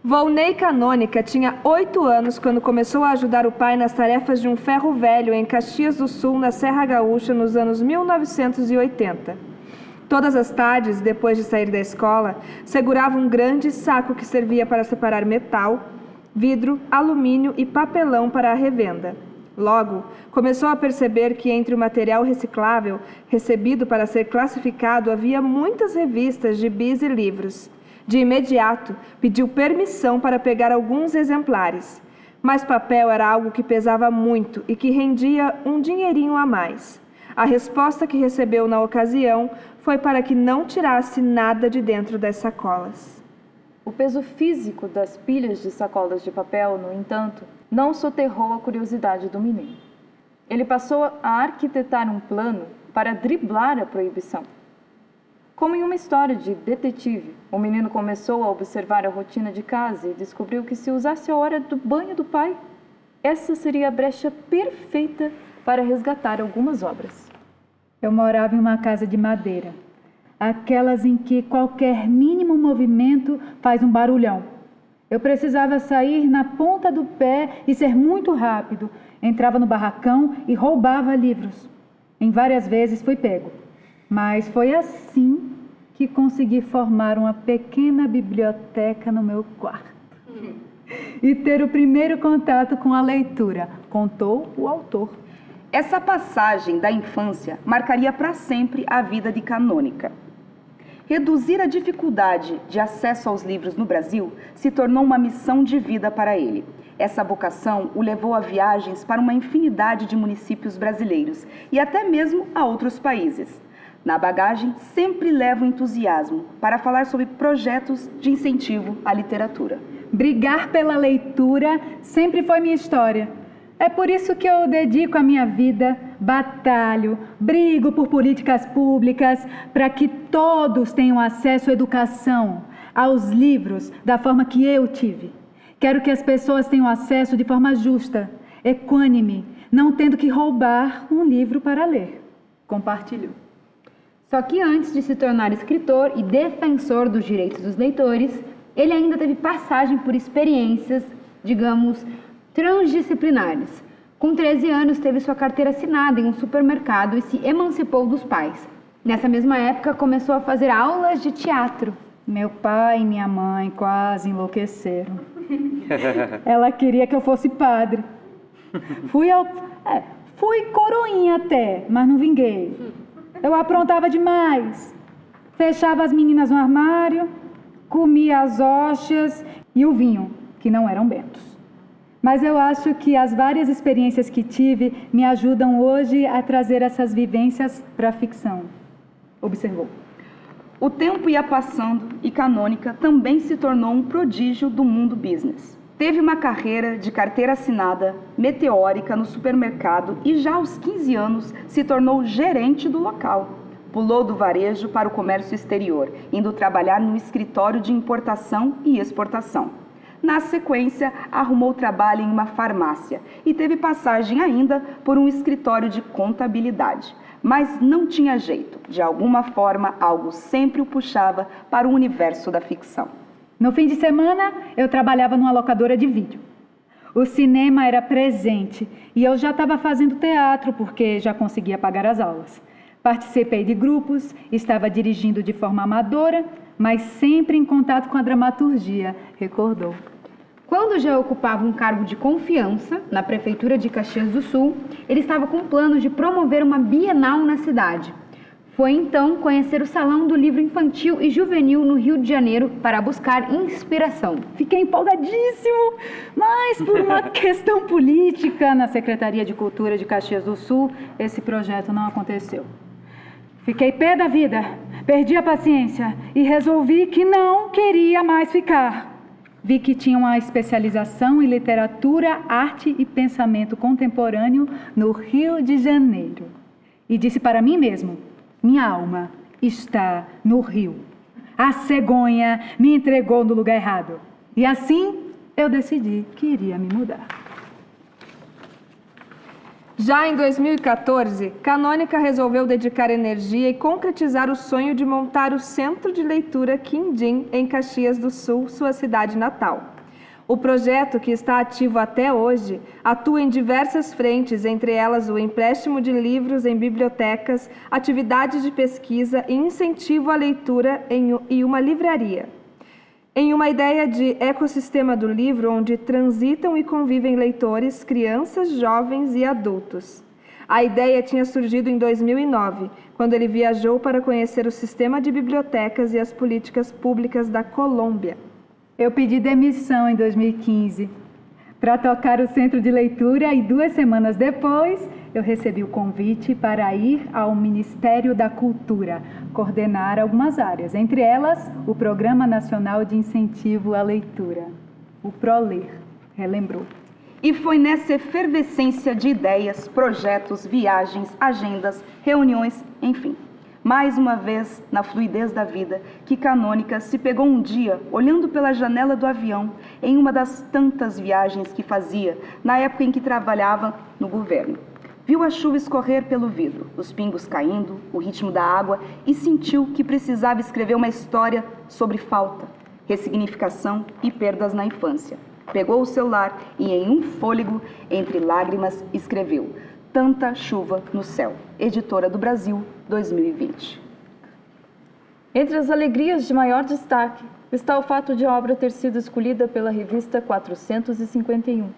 Volney Canônica tinha 8 anos quando começou a ajudar o pai nas tarefas de um ferro velho em Caxias do Sul, na Serra Gaúcha, nos anos 1980. Todas as tardes, depois de sair da escola, segurava um grande saco que servia para separar metal, vidro, alumínio e papelão para a revenda. Logo, começou a perceber que entre o material reciclável recebido para ser classificado havia muitas revistas, gibis e livros. De imediato, pediu permissão para pegar alguns exemplares. Mas papel era algo que pesava muito e que rendia um dinheirinho a mais. A resposta que recebeu na ocasião foi para que não tirasse nada de dentro das sacolas. O peso físico das pilhas de sacolas de papel, no entanto, não soterrou a curiosidade do menino. Ele passou a arquitetar um plano para driblar a proibição. Como em uma história de detetive, o menino começou a observar a rotina de casa e descobriu que se usasse a hora do banho do pai, essa seria a brecha perfeita para resgatar algumas obras. Eu morava em uma casa de madeira, aquelas em que qualquer mínimo movimento faz um barulhão. Eu precisava sair na ponta do pé e ser muito rápido. Entrava no barracão e roubava livros. Em várias vezes fui pego. Mas foi assim que consegui formar uma pequena biblioteca no meu quarto. E ter o primeiro contato com a leitura, contou o autor. Essa passagem da infância marcaria para sempre a vida de Canônica. Reduzir a dificuldade de acesso aos livros no Brasil se tornou uma missão de vida para ele. Essa vocação o levou a viagens para uma infinidade de municípios brasileiros e até mesmo a outros países. Na bagagem, sempre leva o entusiasmo para falar sobre projetos de incentivo à literatura. Brigar pela leitura sempre foi minha história. É por isso que eu dedico a minha vida, batalho, brigo por políticas públicas para que todos tenham acesso à educação, aos livros, da forma que eu tive. Quero que as pessoas tenham acesso de forma justa, equânime, não tendo que roubar um livro para ler. Compartilhou. Só que antes de se tornar escritor e defensor dos direitos dos leitores, ele ainda teve passagem por experiências, digamos, transdisciplinares. Com 13 anos, teve sua carteira assinada em um supermercado e se emancipou dos pais. Nessa mesma época, começou a fazer aulas de teatro. Meu pai e minha mãe quase enlouqueceram. Ela queria que eu fosse padre. Fui coroinha até, mas não vinguei. Eu aprontava demais. Fechava as meninas no armário, comia as hóstias e o vinho, que não eram bentos. Mas eu acho que as várias experiências que tive me ajudam hoje a trazer essas vivências para a ficção. Observou. O tempo ia passando e Canônica também se tornou um prodígio do mundo business. Teve uma carreira de carteira assinada, meteórica no supermercado e já aos 15 anos se tornou gerente do local. Pulou do varejo para o comércio exterior, indo trabalhar no escritório de importação e exportação. Na sequência, arrumou trabalho em uma farmácia e teve passagem ainda por um escritório de contabilidade. Mas não tinha jeito. De alguma forma, algo sempre o puxava para o universo da ficção. No fim de semana, eu trabalhava numa locadora de vídeo. O cinema era presente e eu já estava fazendo teatro porque já conseguia pagar as aulas. Participei de grupos, estava dirigindo de forma amadora, mas sempre em contato com a dramaturgia, recordou. Quando já ocupava um cargo de confiança na Prefeitura de Caxias do Sul, ele estava com planos de promover uma bienal na cidade. Foi então conhecer o Salão do Livro Infantil e Juvenil no Rio de Janeiro para buscar inspiração. Fiquei empolgadíssimo, mas por uma questão política na Secretaria de Cultura de Caxias do Sul, esse projeto não aconteceu. Fiquei pé da vida, perdi a paciência e resolvi que não queria mais ficar. Vi que tinha uma especialização em literatura, arte e pensamento contemporâneo no Rio de Janeiro. E disse para mim mesmo, minha alma está no Rio. A cegonha me entregou no lugar errado. E assim eu decidi que iria me mudar. Já em 2014, Canônica resolveu dedicar energia e concretizar o sonho de montar o Centro de Leitura Quindim, em Caxias do Sul, sua cidade natal. O projeto, que está ativo até hoje, atua em diversas frentes, entre elas o empréstimo de livros em bibliotecas, atividades de pesquisa e incentivo à leitura em uma livraria. Em uma ideia de ecossistema do livro, onde transitam e convivem leitores, crianças, jovens e adultos. A ideia tinha surgido em 2009, quando ele viajou para conhecer o sistema de bibliotecas e as políticas públicas da Colômbia. Eu pedi demissão em 2015 para tocar o centro de leitura e 2 semanas depois eu recebi o convite para ir ao Ministério da Cultura, coordenar algumas áreas, entre elas o Programa Nacional de Incentivo à Leitura, o ProLer, relembrou. E foi nessa efervescência de ideias, projetos, viagens, agendas, reuniões, enfim. Mais uma vez, na fluidez da vida, que Canônica se pegou um dia olhando pela janela do avião em uma das tantas viagens que fazia na época em que trabalhava no governo. Viu a chuva escorrer pelo vidro, os pingos caindo, o ritmo da água e sentiu que precisava escrever uma história sobre falta, ressignificação e perdas na infância. Pegou o celular e, em um fôlego, entre lágrimas, escreveu Tanta Chuva no Céu, Editora do Brasil, 2020. Entre as alegrias de maior destaque está o fato de a obra ter sido escolhida pela revista 451,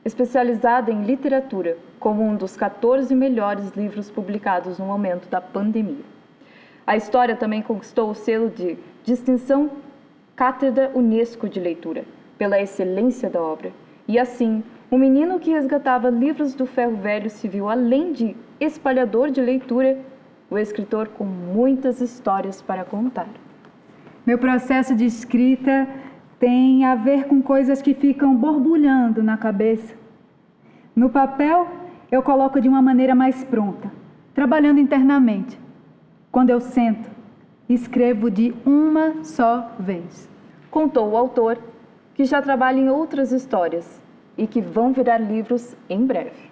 especializada em literatura, como um dos 14 melhores livros publicados no momento da pandemia. A história também conquistou o selo de distinção Cátedra Unesco de Leitura, pela excelência da obra, e assim, o menino que resgatava livros do ferro velho se viu, além de espalhador de leitura, o escritor com muitas histórias para contar. Meu processo de escrita tem a ver com coisas que ficam borbulhando na cabeça. No papel, eu coloco de uma maneira mais pronta, trabalhando internamente. Quando eu sento, escrevo de uma só vez. Contou o autor, que já trabalha em outras histórias e que vão virar livros em breve.